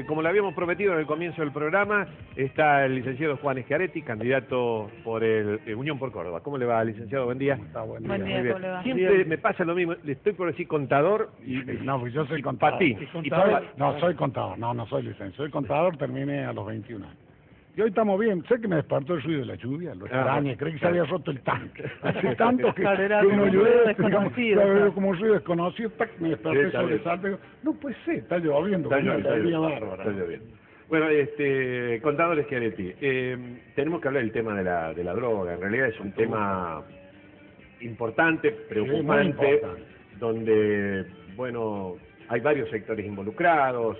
como lo habíamos prometido en el comienzo del programa, está el licenciado Juan Schiaretti, candidato por el Unión por Córdoba. ¿Cómo le va, licenciado? Buen día. Está buen Buen día. día, ¿cómo le va? Siempre me pasa lo mismo, le estoy por decir contador y... No, pues yo soy y contador. patín. No, soy contador, no soy licenciado. Soy contador, terminé a los 21 años. Y hoy estamos bien. Sé que me despertó el ruido de la lluvia, lo extrañé, creí que se había roto el tanque. Hace tanto que uno llueve, digamos, como un ruido desconocido, tac, me desperté sobresalto. No puede ser, está lloviendo, Está una lluvia lloviendo. bárbara. Bueno, contador Schiaretti, tenemos que hablar del tema de la droga. En realidad es un tema importante, preocupante, importante. Donde, bueno, hay varios sectores involucrados,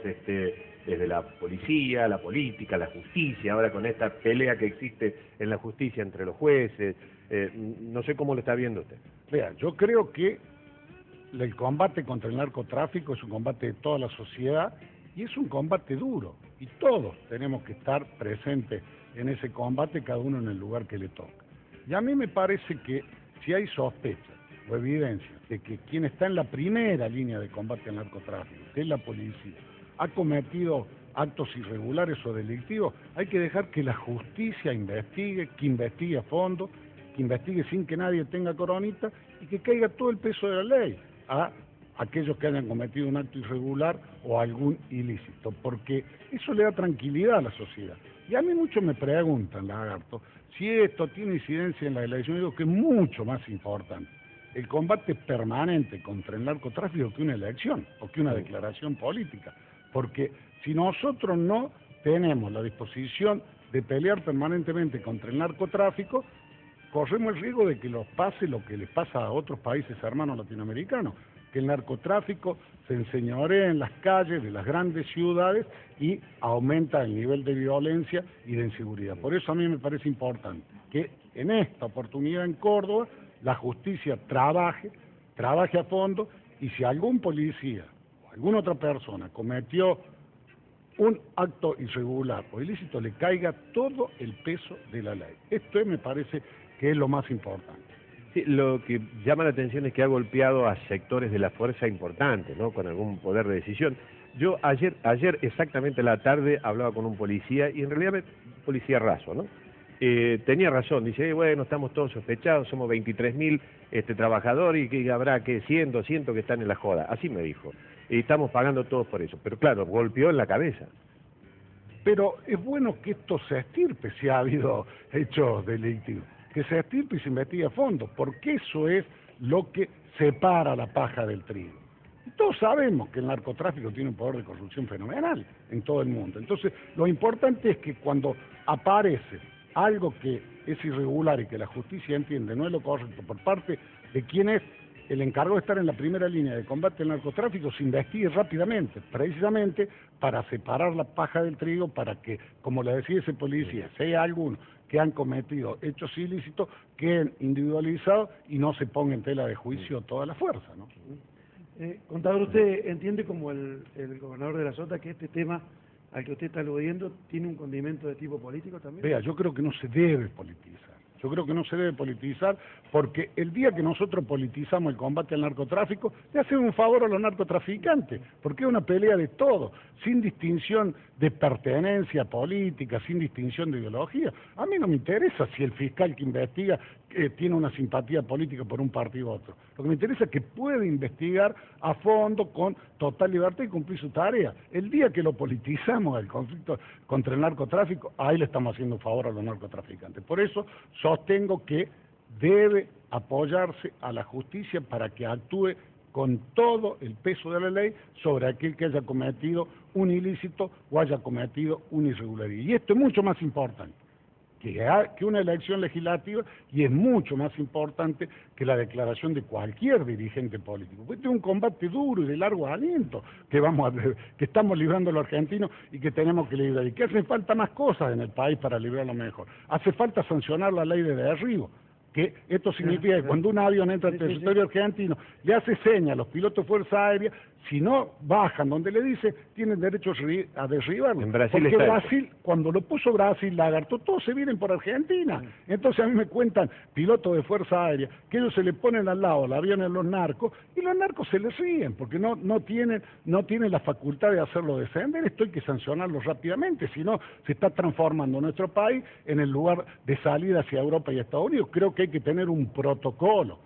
desde la policía, la política, la justicia, ahora con esta pelea que existe en la justicia entre los jueces. No sé cómo lo está viendo usted. Vea, yo creo que el combate contra el narcotráfico es un combate de toda la sociedad y es un combate duro. Y todos tenemos que estar presentes en ese combate, cada uno en el lugar que le toca. Y a mí me parece que si hay sospecha o evidencia de que quien está en la primera línea de combate al narcotráfico, que es la policía, ha cometido actos irregulares o delictivos, hay que dejar que la justicia investigue, que investigue a fondo, que investigue sin que nadie tenga coronita y que caiga todo el peso de la ley a aquellos que hayan cometido un acto irregular o algún ilícito, porque eso le da tranquilidad a la sociedad. Y a mí muchos me preguntan, Lagarto, si esto tiene incidencia en la elección. Yo digo que es mucho más importante el combate permanente contra el narcotráfico que una elección o que una declaración política. Porque si nosotros no tenemos la disposición de pelear permanentemente contra el narcotráfico, corremos el riesgo de que nos pase lo que les pasa a otros países hermanos latinoamericanos, que el narcotráfico se enseñorea en las calles de las grandes ciudades y aumenta el nivel de violencia y de inseguridad. Por eso a mí me parece importante que en esta oportunidad en Córdoba la justicia trabaje a fondo, y si algún policía alguna otra persona cometió un acto irregular o ilícito, le caiga todo el peso de la ley. Esto me parece que es lo más importante. Sí, lo que llama la atención es que ha golpeado a sectores de la fuerza importantes, ¿no? Con algún poder de decisión. Yo ayer exactamente a la tarde hablaba con un policía, y en realidad policía raso, ¿no? Tenía razón, dice, bueno, estamos todos sospechados, somos 23.000 trabajadores y que habrá que 100, 200 que están en la joda. Así me dijo. Y estamos pagando todos por eso. Pero claro, golpeó en la cabeza. Pero es bueno que esto se estirpe si ha habido hechos delictivos, que se estirpe y se investigue a fondo, porque eso es lo que separa la paja del trigo. Y todos sabemos que el narcotráfico tiene un poder de corrupción fenomenal en todo el mundo. Entonces, lo importante es que cuando aparece algo que es irregular y que la justicia entiende no es lo correcto por parte de quien es el encargado de estar en la primera línea de combate al narcotráfico, se investigue rápidamente, precisamente para separar la paja del trigo, para que, como le decía ese policía, si hay algunos que han cometido hechos ilícitos, queden individualizados y no se ponga en tela de juicio toda la fuerza, ¿no? Contador, ¿usted entiende como el gobernador de la Sota que este tema al que usted está aludiendo tiene un condimento de tipo político también? Vea, yo creo que no se debe politizar. Yo creo que no se debe politizar, porque el día que nosotros politizamos el combate al narcotráfico, le hacemos un favor a los narcotraficantes, porque es una pelea de todos, sin distinción de pertenencia política, sin distinción de ideología. A mí no me interesa si el fiscal que investiga tiene una simpatía política por un partido u otro. Lo que me interesa es que puede investigar a fondo con total libertad y cumplir su tarea. El día que lo politizamos, el conflicto contra el narcotráfico, ahí le estamos haciendo un favor a los narcotraficantes. Por eso sostengo que debe apoyarse a la justicia para que actúe con todo el peso de la ley sobre aquel que haya cometido un ilícito o haya cometido una irregularidad. Y esto es mucho más importante que una elección legislativa, y es mucho más importante que la declaración de cualquier dirigente político. Este es un combate duro y de largo aliento que estamos librando los argentinos y que tenemos que librar. Y que hacen falta más cosas en el país para librarlo mejor. Hace falta sancionar la ley de derribo, que esto significa que cuando un avión entra al territorio argentino, le hace señas a los pilotos de Fuerza Aérea, Si no bajan donde le dice, tienen derecho a derribarlo. En Brasil porque está Brasil, cuando lo puso Brasil, lagarto, todos se vienen por Argentina. Entonces a mí me cuentan pilotos de Fuerza Aérea que ellos se le ponen al lado el avión a los narcos y los narcos se les ríen porque no tienen la facultad de hacerlo descender. Esto hay que sancionarlo rápidamente, si no se está transformando nuestro país en el lugar de salida hacia Europa y Estados Unidos. Creo que hay que tener un protocolo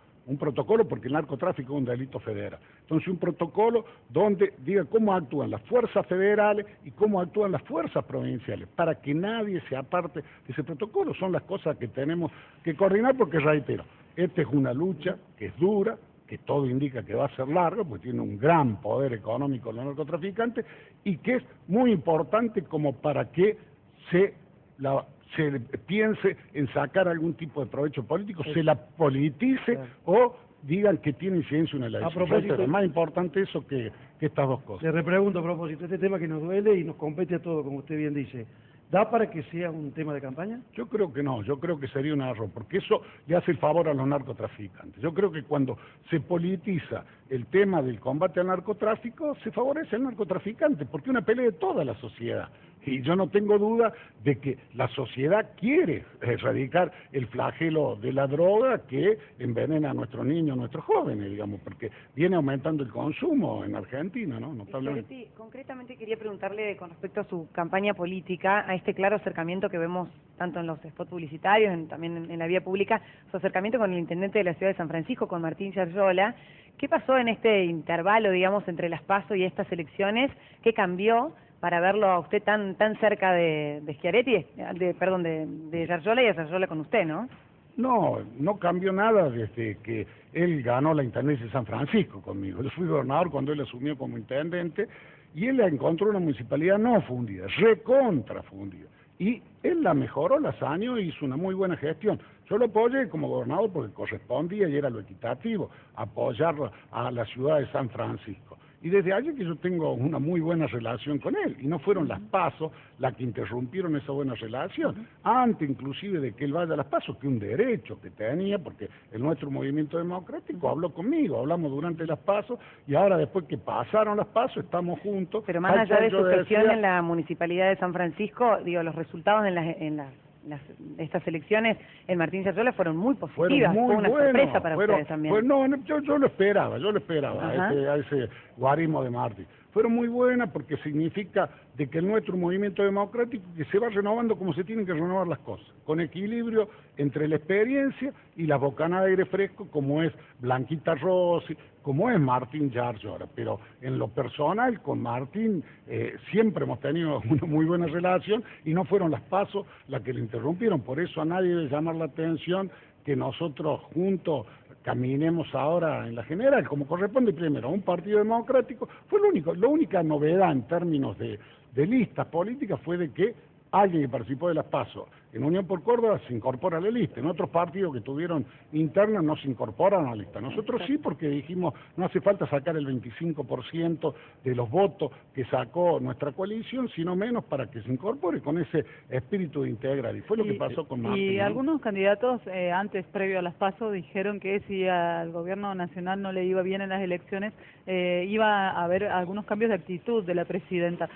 porque el narcotráfico es un delito federal. Entonces un protocolo donde diga cómo actúan las fuerzas federales y cómo actúan las fuerzas provinciales, para que nadie se aparte de ese protocolo. Son las cosas que tenemos que coordinar porque, reitero, esta es una lucha que es dura, que todo indica que va a ser larga, porque tiene un gran poder económico los narcotraficantes, y que es muy importante como para que se piense en sacar algún tipo de provecho político, se la politice o digan que tiene incidencia una elección. A propósito, es más importante eso que estas dos cosas. Le repregunto a propósito, este tema que nos duele y nos compete a todos, como usted bien dice, ¿da para que sea un tema de campaña? Yo creo que no, yo creo que sería un error, porque eso le hace el favor a los narcotraficantes. Yo creo que cuando se politiza el tema del combate al narcotráfico, se favorece al narcotraficante, porque es una pelea de toda la sociedad. Y yo no tengo duda de que la sociedad quiere erradicar el flagelo de la droga que envenena a nuestros niños, a nuestros jóvenes, digamos, porque viene aumentando el consumo en Argentina, ¿no? Notablemente. Sí, concretamente quería preguntarle con respecto a su campaña política, a este claro acercamiento que vemos tanto en los spots publicitarios, también en la vía pública, su acercamiento con el intendente de la ciudad de San Francisco, con Martín Yarlora. ¿Qué pasó en este intervalo, digamos, entre las PASO y estas elecciones? ¿Qué cambió para verlo a usted tan cerca de Schiaretti, de Yarlora y a Yarlora con usted, ¿no? No cambió nada desde que él ganó la intendencia de San Francisco conmigo. Yo fui gobernador cuando él asumió como intendente y él encontró una municipalidad no fundida, recontra fundida. Y él la mejoró, la saneó y hizo una muy buena gestión. Yo lo apoyé como gobernador porque correspondía y era lo equitativo, apoyar a la ciudad de San Francisco. Y desde allí que yo tengo una muy buena relación con él, y no fueron las PASO las que interrumpieron esa buena relación, antes inclusive de que él vaya a las PASO, que un derecho que tenía, porque el nuestro movimiento democrático habló conmigo, hablamos durante las PASO, y ahora después que pasaron las PASO estamos juntos. Pero más allá de su gestión en la Municipalidad de San Francisco, digo, los resultados en estas elecciones en Martín Yarlora fueron muy positivas, fue una sorpresa para ustedes también. Yo lo esperaba a ese guarismo de Martín. Fueron muy buenas porque significa de que el nuestro movimiento democrático que se va renovando como se tienen que renovar las cosas, con equilibrio entre la experiencia y la bocanada de aire fresco como es Blanquita Rossi, como es Martín Yarlora. Pero en lo personal con Martín siempre hemos tenido una muy buena relación y no fueron las PASO las que le interrumpieron. Por eso a nadie debe llamar la atención que nosotros juntos caminemos ahora en la general, como corresponde primero a un partido democrático. Fue la única novedad en términos de listas políticas fue de que alguien que participó de las PASO en Unión por Córdoba se incorpora a la lista. En otros partidos que tuvieron internas no se incorporan a la lista. Nosotros sí, porque dijimos no hace falta sacar el 25% de los votos que sacó nuestra coalición, sino menos para que se incorpore con ese espíritu de integrar. Y fue lo que pasó con Martín. Y algunos candidatos antes, previo a las PASO, dijeron que si al gobierno nacional no le iba bien en las elecciones, iba a haber algunos cambios de actitud de la presidenta.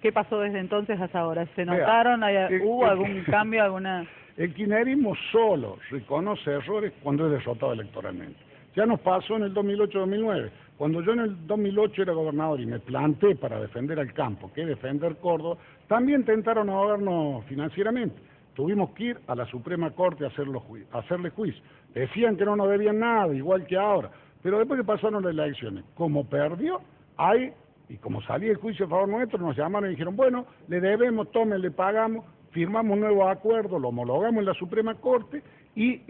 ¿Qué pasó desde entonces hasta ahora? ¿Se notaron? ¿Hubo algún cambio, alguna...? El kirchnerismo solo reconoce errores cuando es derrotado electoralmente. Ya nos pasó en el 2008-2009. Cuando yo en el 2008 era gobernador y me planté para defender al campo, que es defender Córdoba, también intentaron ahogarnos financieramente. Tuvimos que ir a la Suprema Corte a hacerle juicio. Decían que no nos debían nada, igual que ahora. Pero después que pasaron las elecciones, como perdió, y como salía el juicio a favor nuestro, nos llamaron y dijeron, bueno, le debemos, tomen, le pagamos, firmamos un nuevo acuerdo, lo homologamos en la Suprema Corte y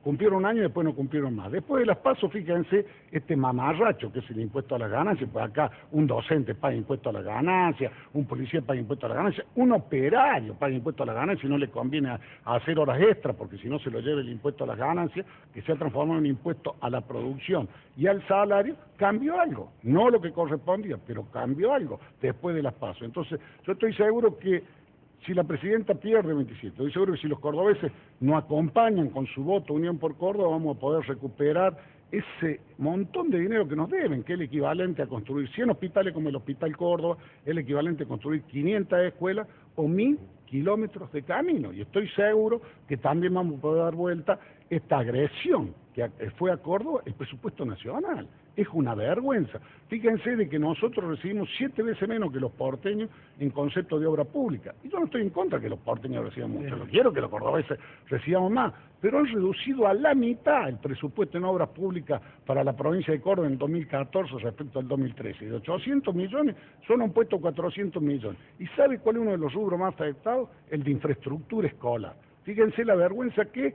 cumplieron un año y después no cumplieron más. Después de las PASO, fíjense, este mamarracho que es el impuesto a las ganancias, pues acá un docente paga impuesto a las ganancias, un policía paga impuesto a las ganancias, un operario paga impuesto a las ganancias y no le conviene a hacer horas extras, porque si no se lo lleva el impuesto a las ganancias, que se ha transformado en un impuesto a la producción y al salario, cambió algo, no lo que correspondía, pero cambió algo después de las PASO. Entonces, yo estoy seguro que si la presidenta pierde 27, estoy seguro que si los cordobeses no acompañan con su voto Unión por Córdoba, vamos a poder recuperar ese montón de dinero que nos deben, que es el equivalente a construir 100 hospitales como el Hospital Córdoba, es el equivalente a construir 500 escuelas o 1000 kilómetros de camino. Y estoy seguro que también vamos a poder dar vuelta esta agresión que fue a Córdoba el presupuesto nacional. Es una vergüenza. Fíjense de que nosotros recibimos 7 veces menos que los porteños en concepto de obra pública. Y yo no estoy en contra que los porteños reciban mucho, lo quiero que los cordobeses recibamos más, pero han reducido a la mitad el presupuesto en obras públicas para la provincia de Córdoba en 2014 respecto al 2013. De 800 millones, solo han puesto 400 millones. ¿Y sabe cuál es uno de los rubros más afectados? El de infraestructura escolar. Fíjense la vergüenza que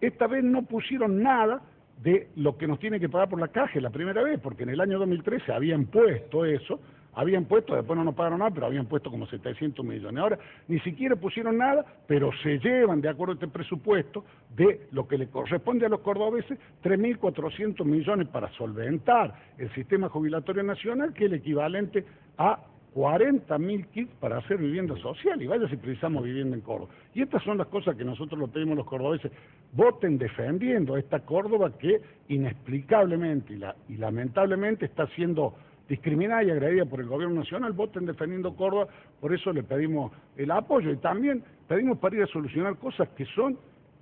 esta vez no pusieron nada de lo que nos tiene que pagar por la caja la primera vez, porque en el año 2013 habían puesto eso, después no nos pagaron nada, pero habían puesto como 700 millones. Ahora ni siquiera pusieron nada, pero se llevan, de acuerdo a este presupuesto, de lo que le corresponde a los cordobeses, 3.400 millones para solventar el sistema jubilatorio nacional, que es el equivalente a 40.000 kits para hacer vivienda social, y vaya si precisamos vivienda en Córdoba. Y estas son las cosas que nosotros lo pedimos los cordobeses, voten defendiendo esta Córdoba que inexplicablemente y lamentablemente está siendo discriminada y agredida por el gobierno nacional. Voten defendiendo Córdoba, por eso le pedimos el apoyo, y también pedimos para ir a solucionar cosas que son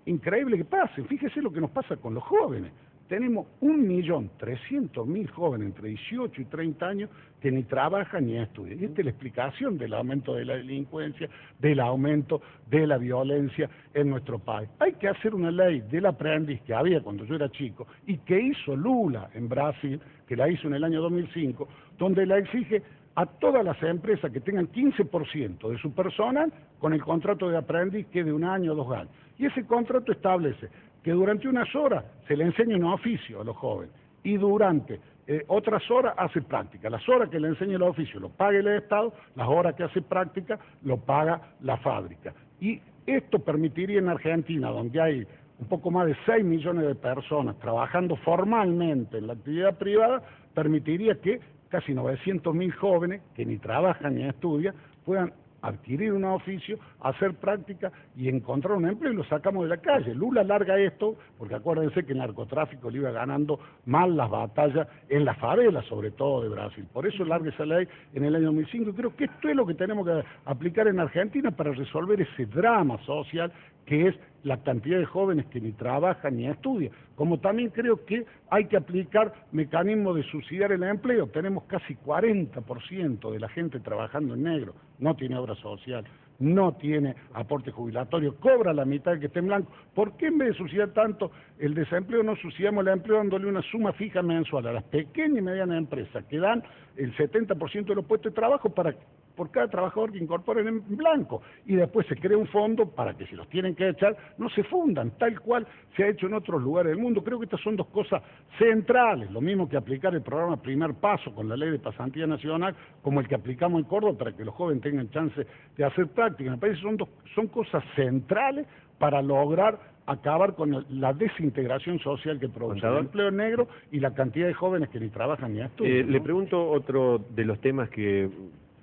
increíbles que pasen. Fíjese lo que nos pasa con los jóvenes. Tenemos 1.300.000 jóvenes entre 18 y 30 años que ni trabajan ni estudian. Y esta es la explicación del aumento de la delincuencia, del aumento de la violencia en nuestro país. Hay que hacer una ley del aprendiz que había cuando yo era chico y que hizo Lula en Brasil, que la hizo en el año 2005, donde la exige a todas las empresas que tengan 15% de su personal con el contrato de aprendiz, que es de 1 año o 2 años. Y ese contrato establece que durante unas horas se le enseña un oficio a los jóvenes y durante otras horas hace práctica. Las horas que le enseña el oficio lo paga el Estado, las horas que hace práctica lo paga la fábrica. Y esto permitiría en Argentina, donde hay un poco más de 6 millones de personas trabajando formalmente en la actividad privada, permitiría que casi 900.000 jóvenes que ni trabajan ni estudian puedan adquirir un oficio, hacer práctica y encontrar un empleo, y lo sacamos de la calle. Lula larga esto, porque acuérdense que el narcotráfico le iba ganando mal las batallas en las favelas, sobre todo de Brasil. Por eso larga esa ley en el año 2005, y creo que esto es lo que tenemos que aplicar en Argentina para resolver ese drama social que es la cantidad de jóvenes que ni trabajan ni estudian. Como también creo que hay que aplicar mecanismos de subsidiar el empleo. Tenemos casi 40% de la gente trabajando en negro, no tiene obra social, no tiene aporte jubilatorio, cobra la mitad del que esté en blanco. ¿Por qué en vez de subsidiar tanto el desempleo no subsidiamos el empleo dándole una suma fija mensual a las pequeñas y medianas empresas que dan el 70% de los puestos de trabajo por cada trabajador que incorporen en blanco, y después se crea un fondo para que si los tienen que echar no se fundan, tal cual se ha hecho en otros lugares del mundo? Creo que estas son dos cosas centrales, lo mismo que aplicar el programa Primer Paso con la ley de pasantía nacional, como el que aplicamos en Córdoba para que los jóvenes tengan chance de hacer práctica. Me parece que son cosas centrales para lograr acabar con la desintegración social que produce el empleo negro y la cantidad de jóvenes que ni trabajan ni estudian, ¿no? Le pregunto otro de los temas que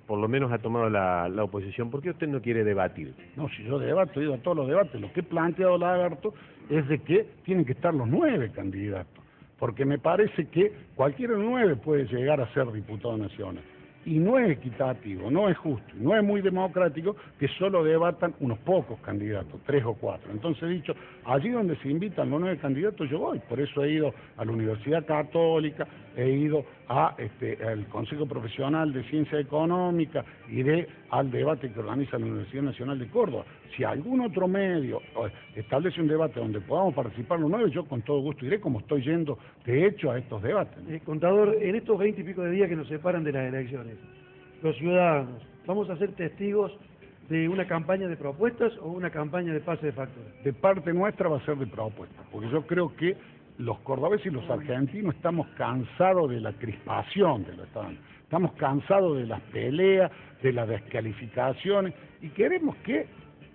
por lo menos ha tomado la oposición. ¿Por qué usted no quiere debatir? No, si yo debato, he ido a todos los debates. Lo que he planteado Lagarto es de que tienen que estar los 9 candidatos, porque me parece que cualquiera de los 9 puede llegar a ser diputado nacional. Y no es equitativo, no es justo, no es muy democrático que solo debatan unos pocos candidatos, 3 o 4. Entonces he dicho, allí donde se invitan los 9 candidatos yo voy. Por eso he ido a la Universidad Católica, he ido al Consejo Profesional de Ciencia Económica, iré al debate que organiza la Universidad Nacional de Córdoba. Si algún otro medio establece un debate donde podamos participar los 9, yo con todo gusto iré, como estoy yendo de hecho a estos debates, ¿no? Contador, en estos 20 y pico de días que nos separan de las elecciones, los ciudadanos, ¿vamos a ser testigos de una campaña de propuestas o una campaña de pase de factura? De parte nuestra va a ser de propuestas, porque yo creo que los cordobeses y los argentinos estamos cansados de la crispación de los estados, estamos cansados de las peleas, de las descalificaciones, y queremos que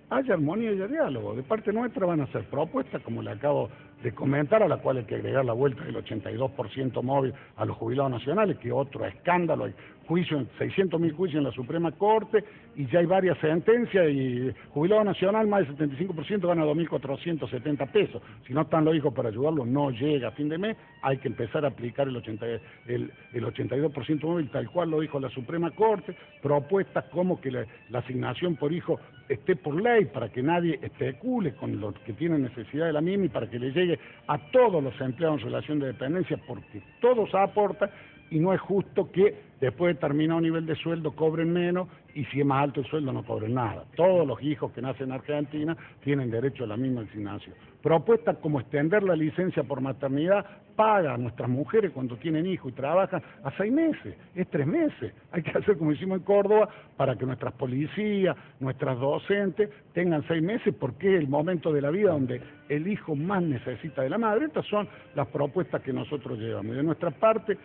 haya armonía y haya diálogo. De parte nuestra van a ser propuestas, como le acabo de comentar, a la cual hay que agregar la vuelta del 82% móvil a los jubilados nacionales, que otro escándalo. Hay juicios, 600.000 juicios en la Suprema Corte, y ya hay varias sentencias, y jubilado nacional más del 75% gana 2.470 pesos. Si no están los hijos para ayudarlo, no llega a fin de mes, hay que empezar a aplicar el 82% móvil, tal cual lo dijo la Suprema Corte, propuestas como que la asignación por hijo esté por ley, para que nadie especule con los que tienen necesidad de la misma y para que le llegue a todos los empleados en relación de dependencia, porque todos aportan, y no es justo que después de determinado nivel de sueldo cobren menos, y si es más alto el sueldo no cobren nada. Todos los hijos que nacen en Argentina tienen derecho a la misma asignación. Propuestas como extender la licencia por maternidad paga a nuestras mujeres cuando tienen hijos y trabajan a 6 meses, es 3 meses. Hay que hacer como hicimos en Córdoba para que nuestras policías, nuestras docentes tengan 6 meses, porque es el momento de la vida donde el hijo más necesita de la madre. Estas son las propuestas que nosotros llevamos. Y de nuestra parte,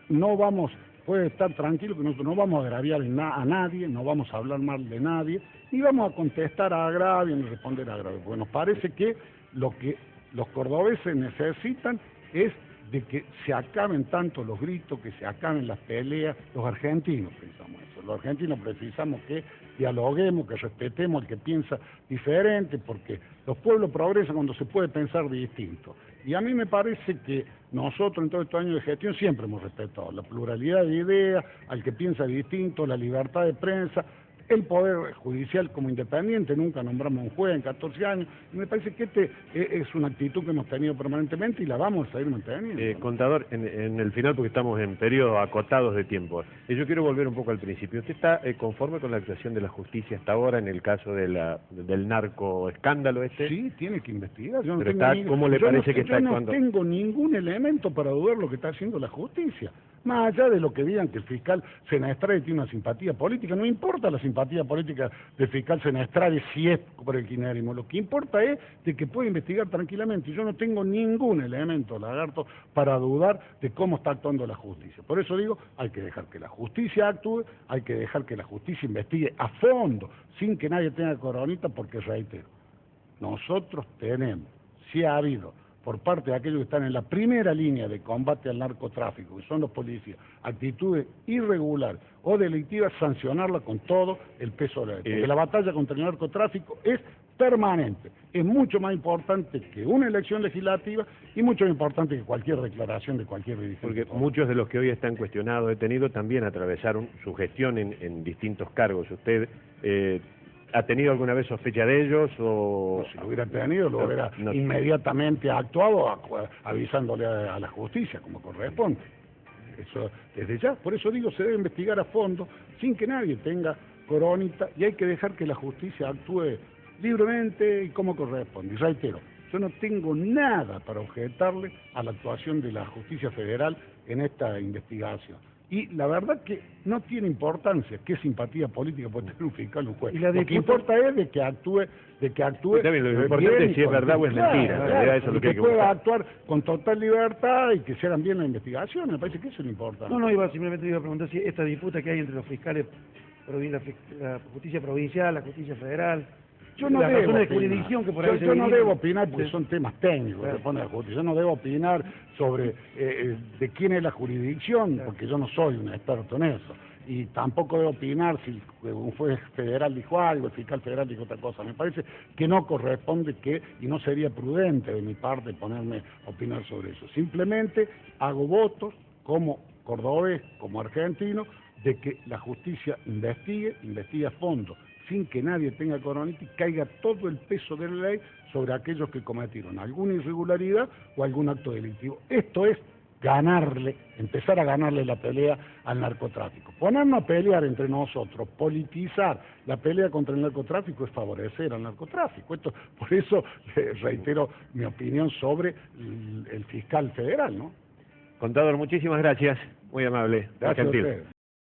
no vamos, puede estar tranquilo que nosotros no vamos a agraviar a nadie, no vamos a hablar mal de nadie, ni vamos a contestar a agravios ni responder a agravios, porque nos parece que lo que los cordobeses necesitan es de que se acaben tanto los gritos, que se acaben las peleas. Los argentinos precisamos eso, los argentinos precisamos que dialoguemos, que respetemos al que piensa diferente, porque los pueblos progresan cuando se puede pensar distinto. Y a mí me parece que nosotros en todos estos años de gestión siempre hemos respetado la pluralidad de ideas, al que piensa distinto, la libertad de prensa, el Poder Judicial como independiente, nunca nombramos un juez en 14 años, y me parece que es una actitud que hemos tenido permanentemente y la vamos a seguir manteniendo. ¿No? Contador, en el final, porque estamos en periodos acotados de tiempo, yo quiero volver un poco al principio. ¿Usted está conforme con la actuación de la justicia hasta ahora en el caso del narco escándalo este? Sí, tiene que investigar. Yo no Pero tengo ¿cómo le parece que está actuando? Yo no tengo ningún elemento para dudar lo que está haciendo la justicia. Más allá de lo que digan que el fiscal Senestrade tiene una simpatía política, no importa la simpatía política del fiscal Senestrade si es por el kirchnerismo, lo que importa es de que puede investigar tranquilamente. Yo no tengo ningún elemento, Lagarto, para dudar de cómo está actuando la justicia. Por eso digo, hay que dejar que la justicia actúe, hay que dejar que la justicia investigue a fondo, sin que nadie tenga coronita, porque reitero, nosotros tenemos, si ha habido por parte de aquellos que están en la primera línea de combate al narcotráfico, que son los policías, actitudes irregulares o delictivas, sancionarla con todo el peso de la ley. Porque la batalla contra el narcotráfico es permanente, es mucho más importante que una elección legislativa y mucho más importante que cualquier declaración de cualquier dirigente. Porque muchos de los que hoy están cuestionados, detenidos, también atravesaron su gestión en distintos cargos. ¿Usted ha tenido alguna vez sospecha de ellos o...? No, si lo hubiera tenido, lo hubiera inmediatamente actuado avisándole a la justicia como corresponde. Eso desde ya. Por eso digo, se debe investigar a fondo sin que nadie tenga coronita y hay que dejar que la justicia actúe libremente y como corresponde. Y reitero, yo no tengo nada para objetarle a la actuación de la justicia federal en esta investigación. Y la verdad que no tiene importancia qué simpatía política puede tener un fiscal o un juez. Lo que importa es de que actúe Está bien, lo importante es si es verdad o es mentira. Claro, eso es lo que pueda actuar con total libertad y que se hagan bien la investigación. Me parece que eso es lo importante. Simplemente iba a preguntar si esta disputa que hay entre los fiscales, la justicia provincial, la justicia federal, yo no debo opinar porque son temas técnicos que pone la justicia. Yo no debo opinar sobre de quién es la jurisdicción, porque yo no soy un experto en eso. Y tampoco debo opinar si un juez federal dijo algo, el fiscal federal dijo otra cosa. Me parece que no corresponde y no sería prudente de mi parte ponerme a opinar sobre eso. Simplemente hago votos como cordobés, como argentino, de que la justicia investigue a fondo, sin que nadie tenga coronita y caiga todo el peso de la ley sobre aquellos que cometieron alguna irregularidad o algún acto delictivo. Esto es empezar a ganarle la pelea al narcotráfico. Ponernos a pelear entre nosotros, politizar la pelea contra el narcotráfico es favorecer al narcotráfico. Por eso reitero mi opinión sobre el fiscal federal, ¿no? Contador, muchísimas gracias, muy amable. Gracias a ustedes.